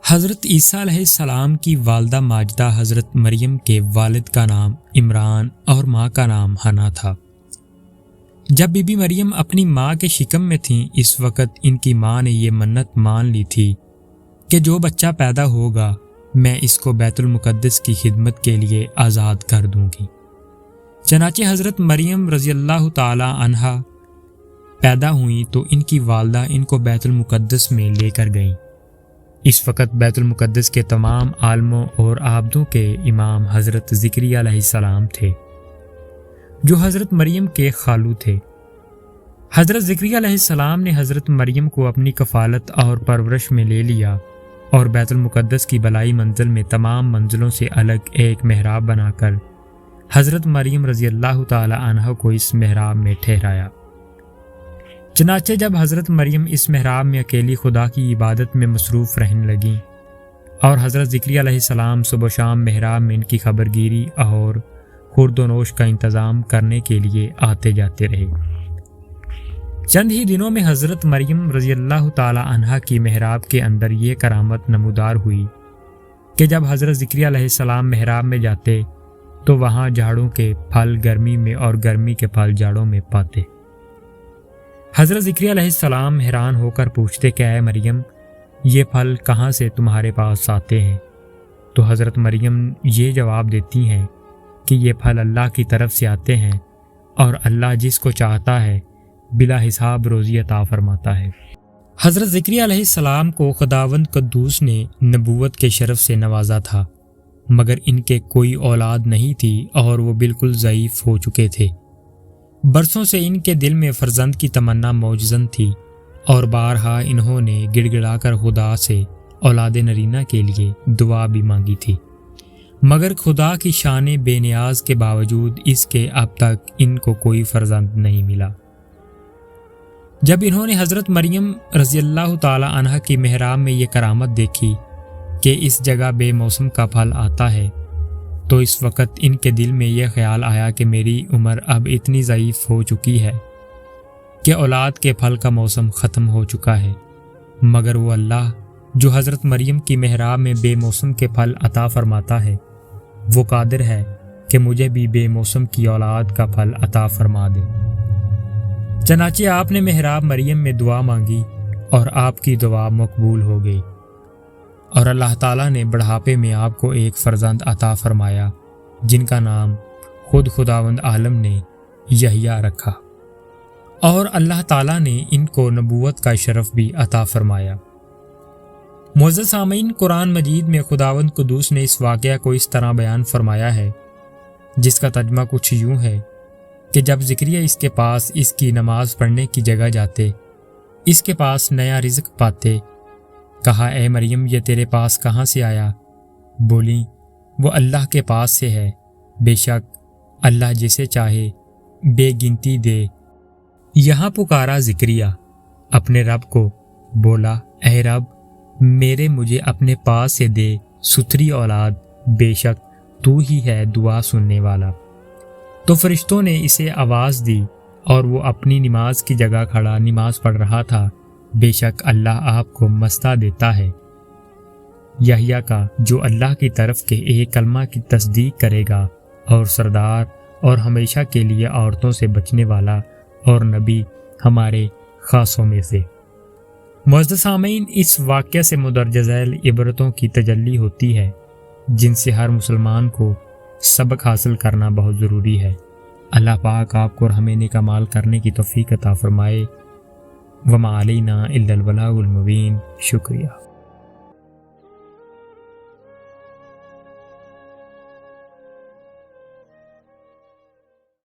حضرت عیسیٰ علیہ السلام کی والدہ ماجدہ حضرت مریم کے والد کا نام عمران اور ماں کا نام حنا تھا۔ جب بی بی مریم اپنی ماں کے شکم میں تھیں، اس وقت ان کی ماں نے یہ منت مان لی تھی کہ جو بچہ پیدا ہوگا میں اس کو بیت المقدس کی خدمت کے لیے آزاد کر دوں گی۔ چنانچہ حضرت مریم رضی اللہ تعالی عنہا پیدا ہوئیں تو ان کی والدہ ان کو بیت المقدس میں لے کر گئیں۔ اس وقت بیت المقدس کے تمام عالموں اور عابدوں کے امام حضرت زکریا علیہ السلام تھے، جو حضرت مریم کے خالو تھے۔ حضرت زکریا علیہ السلام نے حضرت مریم کو اپنی کفالت اور پرورش میں لے لیا اور بیت المقدس کی بلائی منزل میں تمام منزلوں سے الگ ایک محراب بنا کر حضرت مریم رضی اللہ تعالی عنہ کو اس محراب میں ٹھہرایا۔ چنانچہ جب حضرت مریم اس محراب میں اکیلی خدا کی عبادت میں مصروف رہنے لگیں اور حضرت زکریا علیہ السلام صبح و شام محراب میں ان کی خبر گیری اور خورد و نوش کا انتظام کرنے کے لیے آتے جاتے رہے۔ چند ہی دنوں میں حضرت مریم رضی اللہ تعالی عنہا کی محراب کے اندر یہ کرامت نمودار ہوئی کہ جب حضرت زکریا علیہ السلام محراب میں جاتے تو وہاں جھاڑوں کے پھل گرمی میں اور گرمی کے پھل جاڑوں میں پاتے۔ حضرت زکریا علیہ السلام حیران ہو کر پوچھتے کہ اے مریم، یہ پھل کہاں سے تمہارے پاس آتے ہیں؟ تو حضرت مریم یہ جواب دیتی ہیں کہ یہ پھل اللہ کی طرف سے آتے ہیں اور اللہ جس کو چاہتا ہے بلا حساب روزی عطا فرماتا ہے۔ حضرت زکریا علیہ السلام کو خداوند قدوس نے نبوت کے شرف سے نوازا تھا، مگر ان کے کوئی اولاد نہیں تھی اور وہ بالکل ضعیف ہو چکے تھے۔ برسوں سے ان کے دل میں فرزند کی تمنا موجزن تھی اور بارہا انہوں نے گڑ گڑا کر خدا سے اولاد نرینہ کے لیے دعا بھی مانگی تھی، مگر خدا کی شان بے نیاز کے باوجود اس کے اب تک ان کو کوئی فرزند نہیں ملا۔ جب انہوں نے حضرت مریم رضی اللہ تعالی عنہ کی محراب میں یہ کرامت دیکھی کہ اس جگہ بے موسم کا پھل آتا ہے، تو اس وقت ان کے دل میں یہ خیال آیا کہ میری عمر اب اتنی ضعیف ہو چکی ہے کہ اولاد کے پھل کا موسم ختم ہو چکا ہے، مگر وہ اللہ جو حضرت مریم کی محراب میں بے موسم کے پھل عطا فرماتا ہے، وہ قادر ہے کہ مجھے بھی بے موسم کی اولاد کا پھل عطا فرما دے۔ چنانچہ آپ نے محراب مریم میں دعا مانگی اور آپ کی دعا مقبول ہو گئی، اور اللہ تعالیٰ نے بڑھاپے میں آپ کو ایک فرزند عطا فرمایا جن کا نام خود خداوند عالم نے یحییٰ رکھا، اور اللہ تعالیٰ نے ان کو نبوت کا شرف بھی عطا فرمایا۔ معزز سامعین، قرآن مجید میں خداوند قدوس نے اس واقعہ کو اس طرح بیان فرمایا ہے جس کا ترجمہ کچھ یوں ہے کہ جب زکریا اس کے پاس اس کی نماز پڑھنے کی جگہ جاتے، اس کے پاس نیا رزق پاتے، کہا اے مریم یہ تیرے پاس کہاں سے آیا؟ بولیں وہ اللہ کے پاس سے ہے، بے شک اللہ جسے چاہے بے گنتی دے۔ یہاں پکارا زکریا اپنے رب کو، بولا اے رب مجھے اپنے پاس سے دے ستھری اولاد، بے شک تو ہی ہے دعا سننے والا۔ تو فرشتوں نے اسے آواز دی اور وہ اپنی نماز کی جگہ کھڑا نماز پڑھ رہا تھا، بے شک اللہ آپ کو مستہ دیتا ہے یحییٰ کا، جو اللہ کی طرف کے ایک کلمہ کی تصدیق کرے گا اور سردار اور ہمیشہ کے لیے عورتوں سے بچنے والا اور نبی ہمارے خاصوں میں سے۔ معزز سامعین، اس واقعہ سے مندرجہ ذیل عبرتوں کی تجلی ہوتی ہے جن سے ہر مسلمان کو سبق حاصل کرنا بہت ضروری ہے۔ اللہ پاک آپ کو اور ہمیں نیک اعمال کرنے کی توفیق عطا فرمائے۔ وما علینا الا البلاغ المبین۔ شکریہ۔